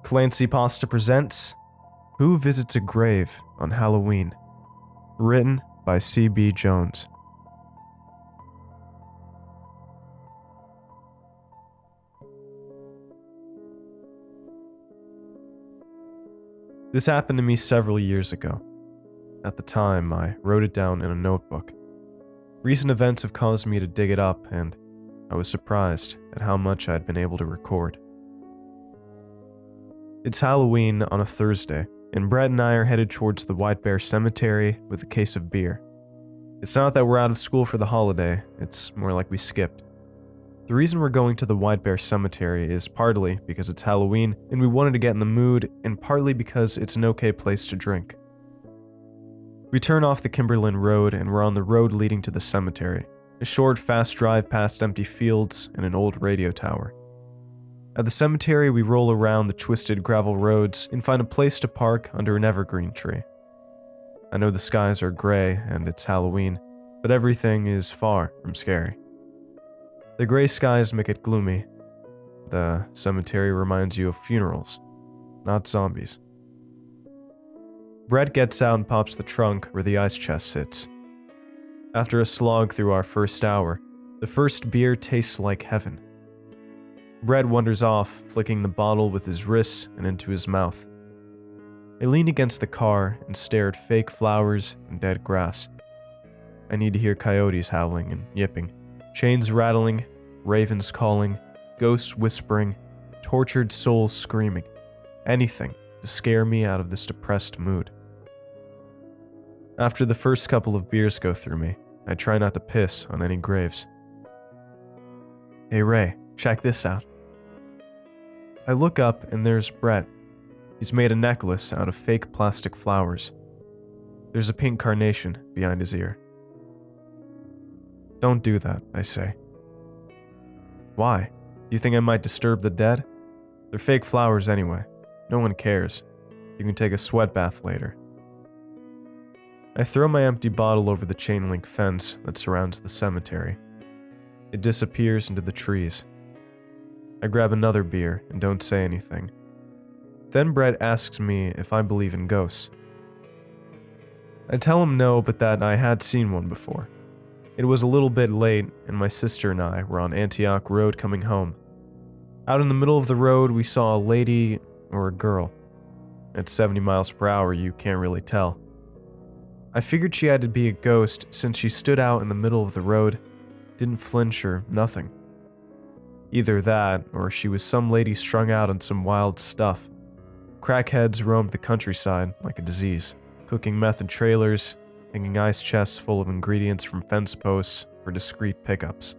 ClancyPasta presents Who Visits a Grave on Halloween? Written by C.B. Jones. This happened to me several years ago. At the time, I wrote it down in a notebook. Recent events have caused me to dig it up, and I was surprised at how much I had been able to record. It's Halloween on a Thursday, and Brett and I are headed towards the White Bear Cemetery with a case of beer. It's not that we're out of school for the holiday, it's more like we skipped. The reason we're going to the White Bear Cemetery is partly because it's Halloween and we wanted to get in the mood, and partly because it's an okay place to drink. We turn off the Kimberlin Road and we're on the road leading to the cemetery, a short, fast drive past empty fields and an old radio tower. At the cemetery, we roll around the twisted gravel roads and find a place to park under an evergreen tree. I know the skies are gray and it's Halloween, but everything is far from scary. The gray skies make it gloomy. The cemetery reminds you of funerals, not zombies. Brett gets out and pops the trunk where the ice chest sits. After a slog through our first hour, the first beer tastes like heaven. Brett wanders off, flicking the bottle with his wrists and into his mouth. I lean against the car and stare at fake flowers and dead grass. I need to hear coyotes howling and yipping, chains rattling, ravens calling, ghosts whispering, tortured souls screaming, anything to scare me out of this depressed mood. After the first couple of beers go through me, I try not to piss on any graves. Hey Ray, check this out. I look up and there's Brett. He's made a necklace out of fake plastic flowers. There's a pink carnation behind his ear. Don't do that, I say. Why? Do you think I might disturb the dead? They're fake flowers anyway. No one cares. You can take a sweat bath later. I throw my empty bottle over the chain link fence that surrounds the cemetery. It disappears into the trees. I grab another beer and don't say anything. Then Brett asks me if I believe in ghosts. I tell him no, but that I had seen one before. It was a little bit late, and my sister and I were on Antioch Road coming home. Out in the middle of the road, we saw a lady or a girl. At 70 miles per hour, you can't really tell. I figured she had to be a ghost since she stood out in the middle of the road, didn't flinch or nothing. Either that, or she was some lady strung out on some wild stuff. Crackheads roamed the countryside like a disease, cooking meth in trailers, hanging ice chests full of ingredients from fence posts for discreet pickups.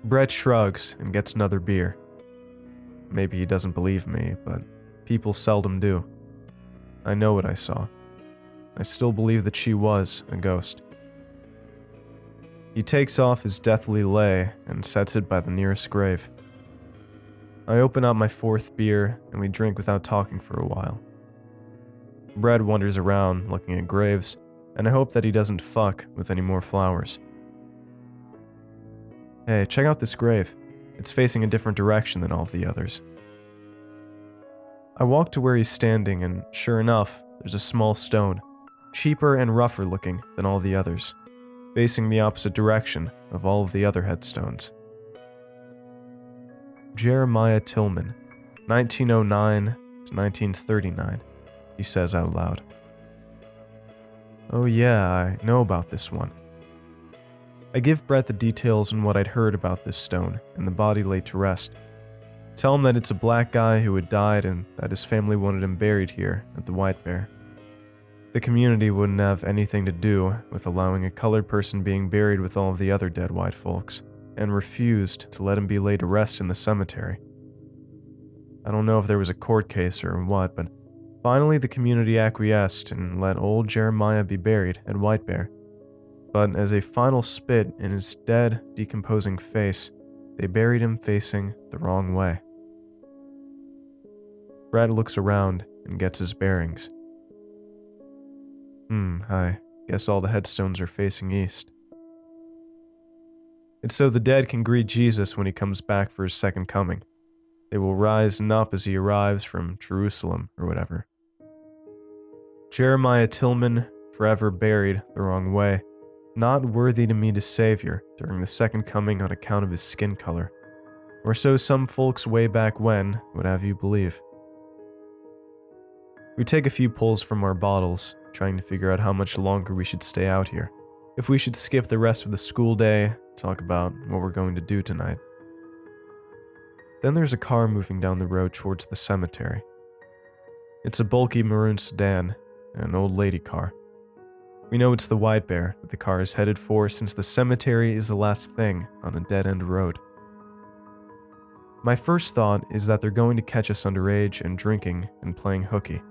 Brett shrugs and gets another beer. Maybe he doesn't believe me, but people seldom do. I know what I saw. I still believe that she was a ghost. He takes off his deathly lei and sets it by the nearest grave. I open up my fourth beer and we drink without talking for a while. Brett wanders around looking at graves, and I hope that he doesn't fuck with any more flowers. Hey, check out this grave. It's facing a different direction than all of the others. I walk to where he's standing, and sure enough, there's a small stone, cheaper and rougher looking than all the others, facing the opposite direction of all of the other headstones. Jeremiah Tillman, 1909 to 1939, he says out loud. Oh yeah, I know about this one. I give Brett the details on what I'd heard about this stone and the body laid to rest. Tell him that it's a black guy who had died and that his family wanted him buried here at the White Bear. The community wouldn't have anything to do with allowing a colored person being buried with all of the other dead white folks, and refused to let him be laid to rest in the cemetery. I don't know if there was a court case or what, but finally the community acquiesced and let old Jeremiah be buried at White Bear. But as a final spit in his dead, decomposing face, they buried him facing the wrong way. Brad looks around and gets his bearings. I guess all the headstones are facing east. It's so the dead can greet Jesus when he comes back for his second coming. They will rise and up as he arrives from Jerusalem or whatever. Jeremiah Tillman, forever buried the wrong way, not worthy to meet his Savior during the second coming on account of his skin color, or so some folks way back when would have you believe. We take a few pulls from our bottles, trying to figure out how much longer we should stay out here, if we should skip the rest of the school day, talk about what we're going to do tonight. Then there's a car moving down the road towards the cemetery. It's a bulky maroon sedan, an old lady car. We know it's the White Bear that the car is headed for since the cemetery is the last thing on a dead-end road. My first thought is that they're going to catch us underage and drinking and playing hooky.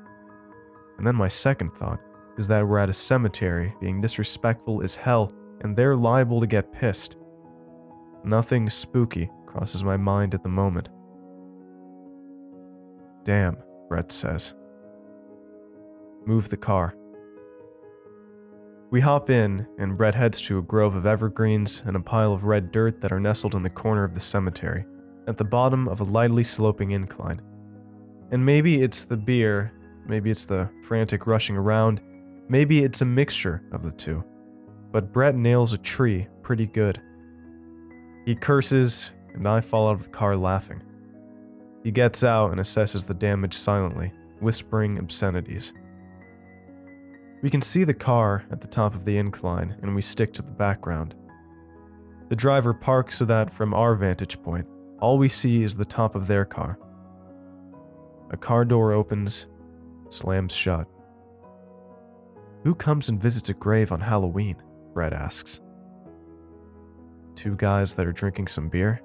And then my second thought is that we're at a cemetery being disrespectful as hell and they're liable to get pissed. Nothing spooky crosses my mind at the moment. Damn, Brett says. Move the car. We hop in, and Brett heads to a grove of evergreens and a pile of red dirt that are nestled in the corner of the cemetery, at the bottom of a lightly sloping incline. And maybe it's the beer, maybe it's the frantic rushing around, maybe it's a mixture of the two. But Brett nails a tree pretty good. He curses, and I fall out of the car laughing. He gets out and assesses the damage silently, whispering obscenities. We can see the car at the top of the incline, and we stick to the background. The driver parks so that from our vantage point, all we see is the top of their car. A car door opens, slams shut. Who comes and visits a grave on Halloween? Brett asks. Two guys that are drinking some beer?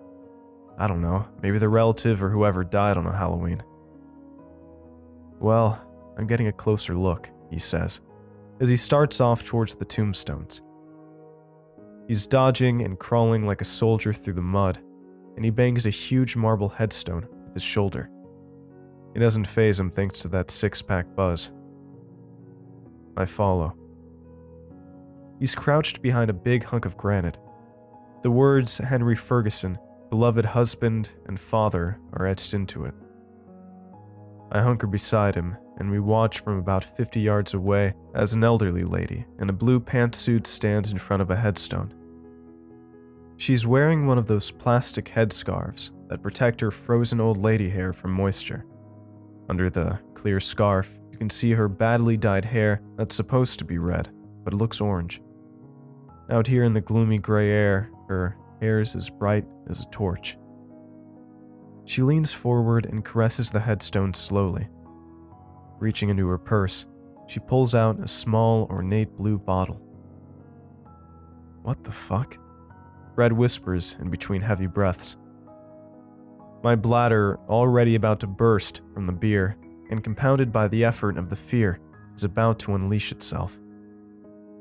I don't know, maybe the relative or whoever died on a Halloween. Well, I'm getting a closer look, he says, as he starts off towards the tombstones. He's dodging and crawling like a soldier through the mud, and he bangs a huge marble headstone with his shoulder. It doesn't faze him thanks to that six-pack buzz. I follow. He's crouched behind a big hunk of granite. The words Henry Ferguson, beloved husband and father, are etched into it. I hunker beside him, and we watch from about 50 yards away as an elderly lady in a blue pantsuit stands in front of a headstone. She's wearing one of those plastic headscarves that protect her frozen old lady hair from moisture. Under the clear scarf, you can see her badly dyed hair that's supposed to be red, but it looks orange. Out here in the gloomy gray air, her hair's as bright as a torch. She leans forward and caresses the headstone slowly. Reaching into her purse, she pulls out a small, ornate blue bottle. What the fuck? Brett whispers in between heavy breaths. My bladder, already about to burst from the beer, and compounded by the effort of the fear, is about to unleash itself.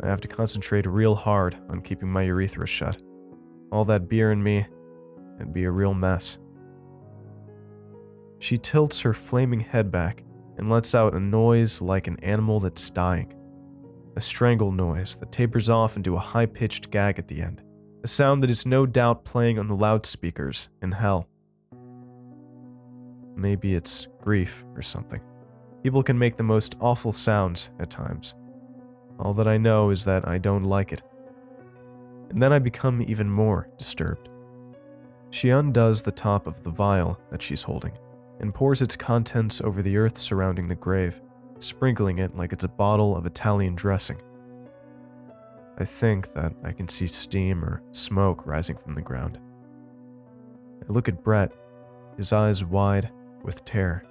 I have to concentrate real hard on keeping my urethra shut. All that beer in me, it'd be a real mess. She tilts her flaming head back and lets out a noise like an animal that's dying. A strangle noise that tapers off into a high-pitched gag at the end. A sound that is no doubt playing on the loudspeakers in hell. Maybe it's grief or something. People can make the most awful sounds at times. All that I know is that I don't like it. And then I become even more disturbed. She undoes the top of the vial that she's holding and pours its contents over the earth surrounding the grave, sprinkling it like it's a bottle of Italian dressing. I think that I can see steam or smoke rising from the ground. I look at Brett, his eyes wide with terror.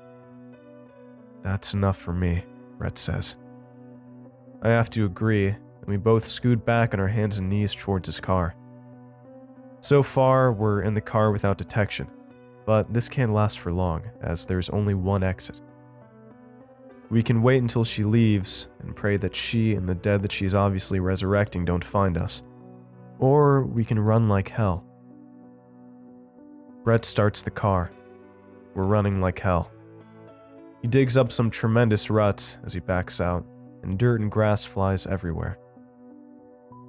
That's enough for me, Brett says. I have to agree, and we both scoot back on our hands and knees towards his car. So far, we're in the car without detection, but this can't last for long, as there's only one exit. We can wait until she leaves and pray that she and the dead that she's obviously resurrecting don't find us. Or we can run like hell. Brett starts the car. We're running like hell. He digs up some tremendous ruts as he backs out, and dirt and grass flies everywhere.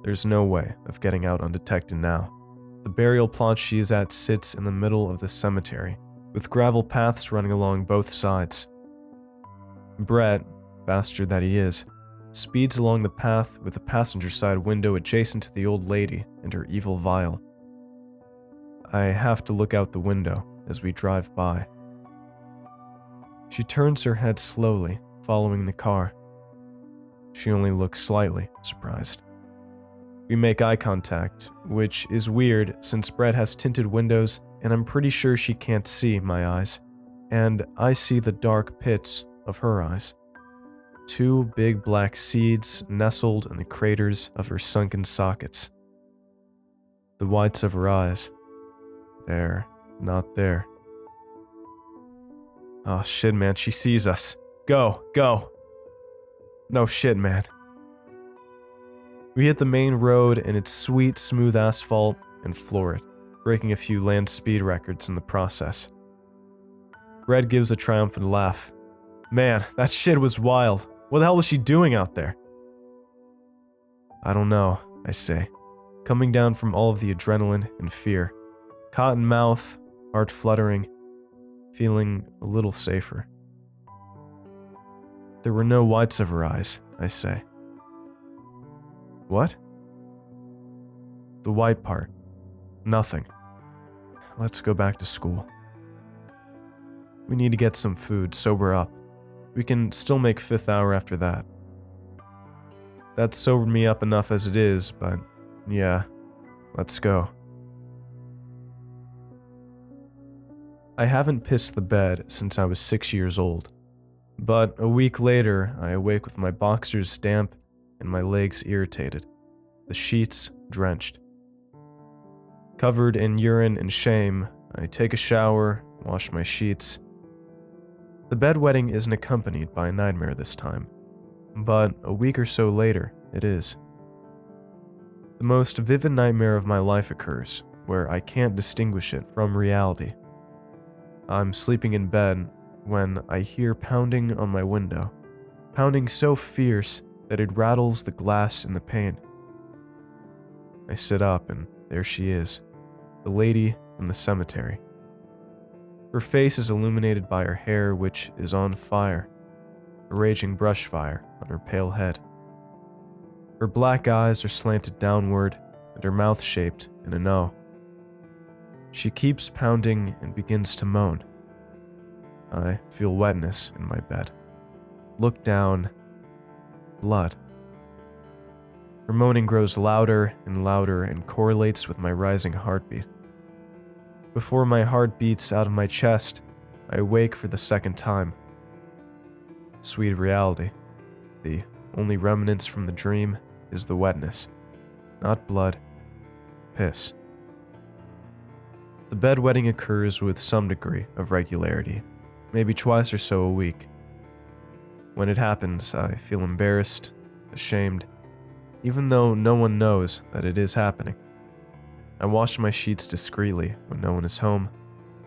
There's no way of getting out undetected now. The burial plot she is at sits in the middle of the cemetery, with gravel paths running along both sides. Brett, bastard that he is, speeds along the path with the passenger side window adjacent to the old lady and her evil vial. I have to look out the window as we drive by. She turns her head slowly, following the car. She only looks slightly surprised. We make eye contact, which is weird since Brett has tinted windows and I'm pretty sure she can't see my eyes, and I see the dark pits of her eyes. 2 big black seeds nestled in the craters of her sunken sockets. The whites of her eyes, they're not there. Oh shit, man, she sees us. Go, go. No shit, man. We hit the main road and its sweet, smooth asphalt and floor it, breaking a few land speed records in the process. Red gives a triumphant laugh. Man, that shit was wild. What the hell was she doing out there? I don't know, I say, coming down from all of the adrenaline and fear. Cotton mouth, heart fluttering, feeling a little safer. There were no whites of her eyes, I say. What? The white part. Nothing. Let's go back to school. We need to get some food, sober up. We can still make 5th hour after that. That sobered me up enough as it is, but yeah, let's go. I haven't pissed the bed since I was 6 years old, but a week later I awake with my boxers damp and my legs irritated, the sheets drenched. Covered in urine and shame, I take a shower, wash my sheets. The bedwetting isn't accompanied by a nightmare this time, but a week or so later, it is. The most vivid nightmare of my life occurs, where I can't distinguish it from reality. I'm sleeping in bed when I hear pounding on my window, pounding so fierce that it rattles the glass in the pane. I sit up and there she is, the lady in the cemetery. Her face is illuminated by her hair, which is on fire, a raging brush fire on her pale head. Her black eyes are slanted downward and her mouth shaped in an O. She keeps pounding and begins to moan. I feel wetness in my bed. Look down. Blood. Her moaning grows louder and correlates with my rising heartbeat. Before my heart beats out of my chest, I wake for the second time. Sweet reality. The only remnants from the dream is the wetness. Not blood. Piss. The bedwetting occurs with some degree of regularity, maybe twice or so a week. When it happens, I feel embarrassed, ashamed, even though no one knows that it is happening. I wash my sheets discreetly when no one is home,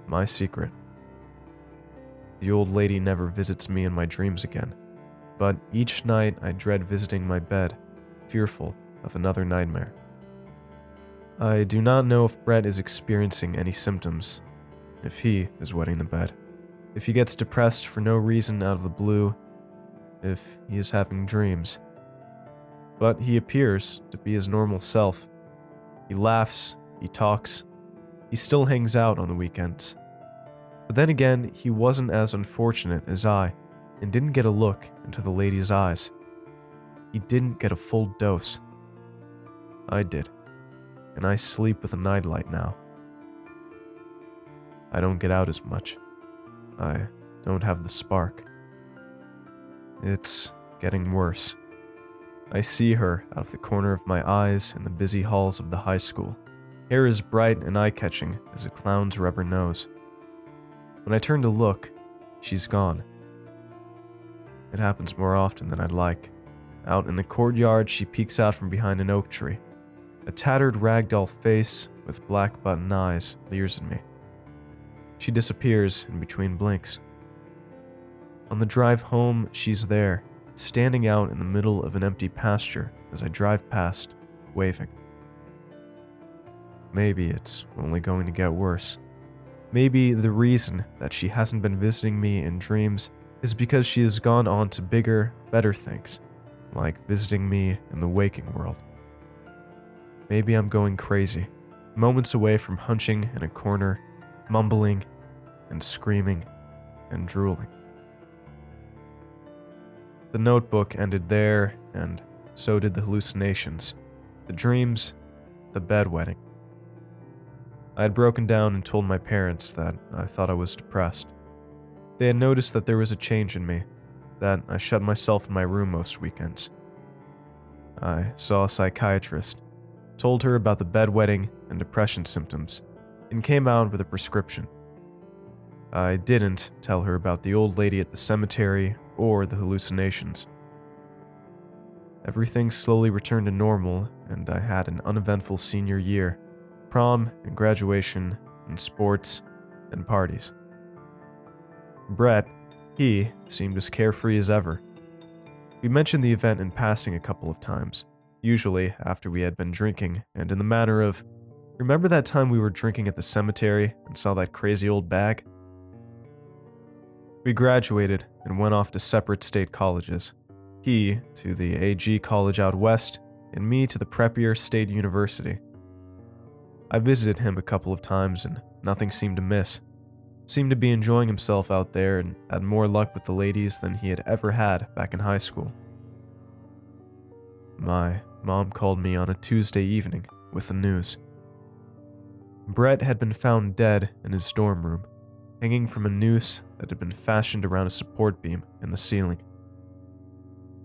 my secret. The old lady never visits me in my dreams again, but each night I dread visiting my bed, fearful of another nightmare. I do not know if Brett is experiencing any symptoms, if he is wetting the bed, if he gets depressed for no reason out of the blue, if he is having dreams. But he appears to be his normal self. He laughs, he talks, he still hangs out on the weekends. But then again, he wasn't as unfortunate as I, and didn't get a look into the lady's eyes. He didn't get a full dose. I did, and I sleep with a nightlight now. I don't get out as much. I don't have the spark. It's getting worse. I see her out of the corner of my eyes in the busy halls of the high school. Hair as bright and eye-catching as a clown's rubber nose. When I turn to look, she's gone. It happens more often than I'd like. Out in the courtyard, she peeks out from behind an oak tree. A tattered ragdoll face with black button eyes leers at me. She disappears in between blinks. On the drive home, she's there, standing out in the middle of an empty pasture as I drive past, waving. Maybe it's only going to get worse. Maybe the reason that she hasn't been visiting me in dreams is because she has gone on to bigger, better things, like visiting me in the waking world. Maybe I'm going crazy, moments away from hunching in a corner, mumbling and screaming and drooling. The notebook ended there, and so did the hallucinations, the dreams, the bedwetting. I had broken down and told my parents that I thought I was depressed. They had noticed that there was a change in me, that I shut myself in my room most weekends. I saw a psychiatrist, told her about the bedwetting and depression symptoms, and came out with a prescription. I didn't tell her about the old lady at the cemetery or the hallucinations. Everything slowly returned to normal, and I had an uneventful senior year, prom and graduation and sports and parties. Brett, he seemed as carefree as ever. We mentioned the event in passing a couple of times, usually after we had been drinking, and in the manner of, "Remember that time we were drinking at the cemetery and saw that crazy old bag?" We graduated and went off to separate state colleges. He to the AG college out west, and me to the preppier state university. I visited him a couple of times and nothing seemed amiss. Seemed to be enjoying himself out there and had more luck with the ladies than he had ever had back in high school. My mom called me on a Tuesday evening with the news. Brett had been found dead in his dorm room, hanging from a noose that had been fashioned around a support beam in the ceiling.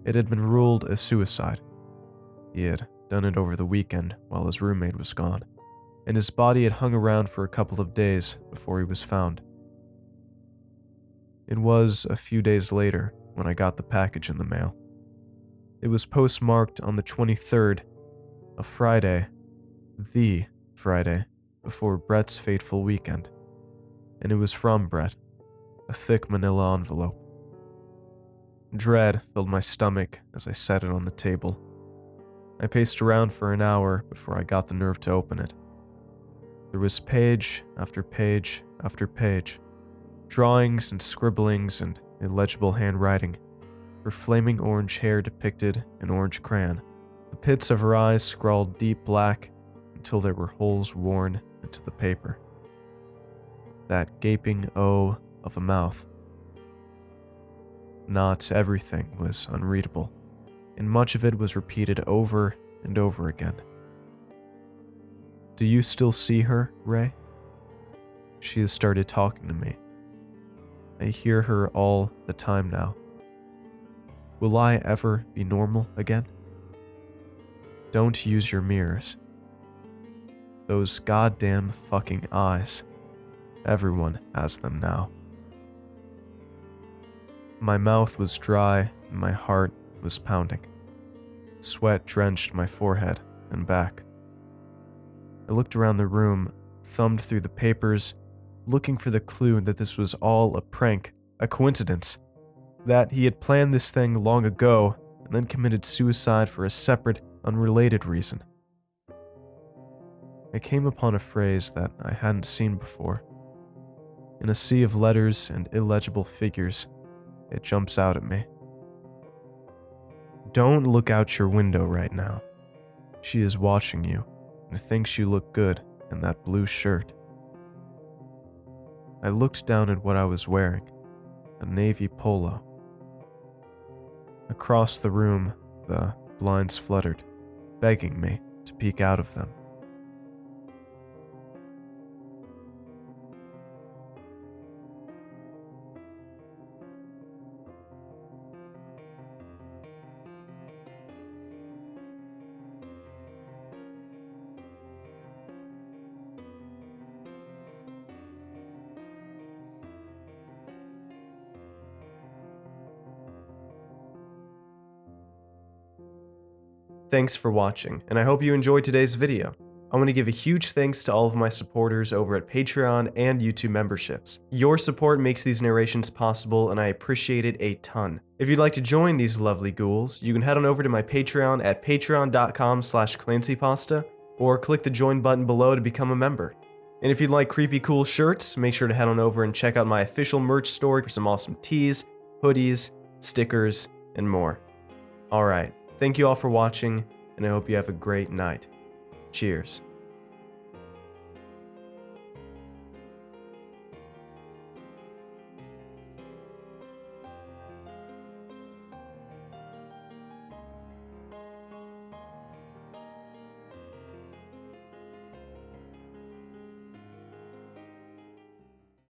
It had been ruled a suicide. He had done it over the weekend while his roommate was gone, and his body had hung around for a couple of days before he was found. It was a few days later when I got the package in the mail. It was postmarked on the 23rd, a Friday, the Friday before Brett's fateful weekend, and it was from Brett, a thick manila envelope. Dread filled my stomach as I set it on the table. I paced around for an hour before I got the nerve to open it. There was page after page after page, drawings and scribblings and illegible handwriting. Her flaming orange hair depicted in orange crayon, the pits of her eyes scrawled deep black until there were holes worn into the paper. That gaping O of a mouth. Not everything was unreadable, and much of it was repeated over and over again. "Do you still see her, Ray? She has started talking to me. I hear her all the time now. Will I ever be normal again? Don't use your mirrors. Those goddamn fucking eyes. Everyone has them now." My mouth was dry and my heart was pounding. Sweat drenched my forehead and back. I looked around the room, thumbed through the papers, looking for the clue that this was all a prank, a coincidence, that he had planned this thing long ago and then committed suicide for a separate, unrelated reason. I came upon a phrase that I hadn't seen before. In a sea of letters and illegible figures, it jumps out at me. Don't look out your window right now. She is watching you and thinks you look good in that blue shirt. I looked down at what I was wearing, a navy polo. Across the room, the blinds fluttered, begging me to peek out of them. Thanks for watching, and I hope you enjoyed today's video. I want to give a huge thanks to all of my supporters over at Patreon and YouTube memberships. Your support makes these narrations possible, and I appreciate it a ton. If you'd like to join these lovely ghouls, you can head on over to my Patreon at patreon.com/ClancyPasta, or click the join button below to become a member. And if you'd like creepy cool shirts, make sure to head on over and check out my official merch store for some awesome tees, hoodies, stickers, and more. Alright, thank you all for watching, and I hope you have a great night. Cheers.